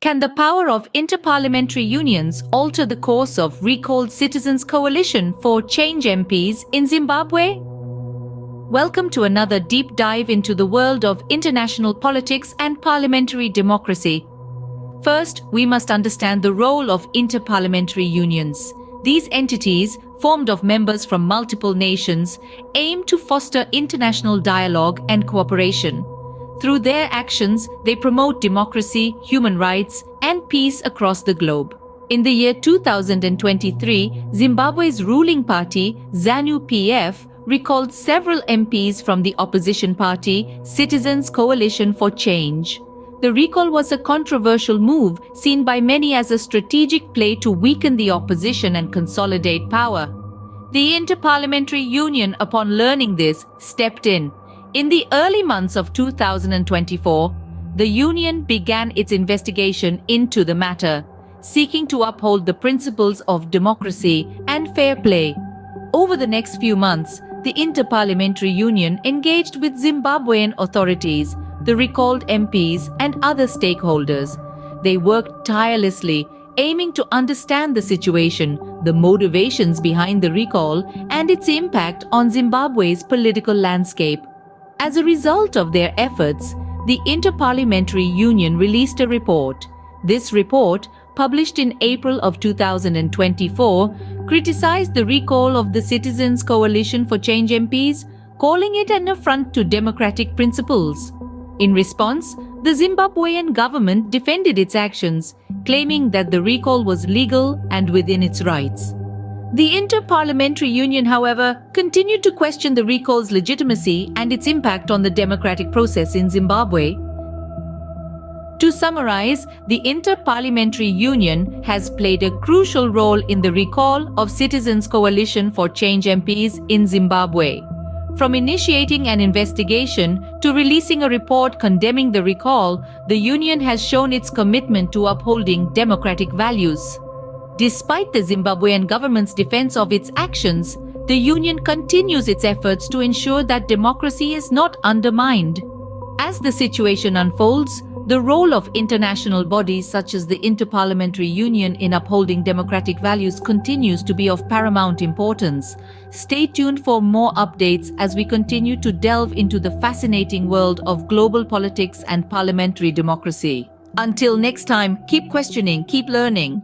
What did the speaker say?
Can the power of interparliamentary unions alter the course of recalled Citizens' Coalition for Change MPs in Zimbabwe? Welcome to another deep dive into the world of international politics and parliamentary democracy. First, we must understand the role of interparliamentary unions. These entities, formed of members from multiple nations, aim to foster international dialogue and cooperation. Through their actions, they promote democracy, human rights, and peace across the globe. In the year 2023, Zimbabwe's ruling party, ZANU-PF, recalled several MPs from the opposition party, Citizens' Coalition for Change. The recall was a controversial move seen by many as a strategic play to weaken the opposition and consolidate power. The Interparliamentary Union, upon learning this, stepped in. In the early months of 2024, the Union began its investigation into the matter, seeking to uphold the principles of democracy and fair play. Over the next few months, the Interparliamentary Union engaged with Zimbabwean authorities, the recalled MPs, and other stakeholders. They worked tirelessly, aiming to understand the situation, the motivations behind the recall, and its impact on Zimbabwe's political landscape. As a result of their efforts, the Interparliamentary Union released a report. This report, published in April of 2024, criticized the recall of the Citizens' Coalition for Change MPs, calling it an affront to democratic principles. In response, the Zimbabwean government defended its actions, claiming that the recall was legal and within its rights. The Interparliamentary Union, however, continued to question the recall's legitimacy and its impact on the democratic process in Zimbabwe. To summarize, the Interparliamentary Union has played a crucial role in the recall of Citizens' Coalition for Change MPs in Zimbabwe. From initiating an investigation to releasing a report condemning the recall, the Union has shown its commitment to upholding democratic values. Despite the Zimbabwean government's defense of its actions, the Union continues its efforts to ensure that democracy is not undermined. As the situation unfolds, the role of international bodies such as the Interparliamentary Union in upholding democratic values continues to be of paramount importance. Stay tuned for more updates as we continue to delve into the fascinating world of global politics and parliamentary democracy. Until next time, keep questioning, keep learning.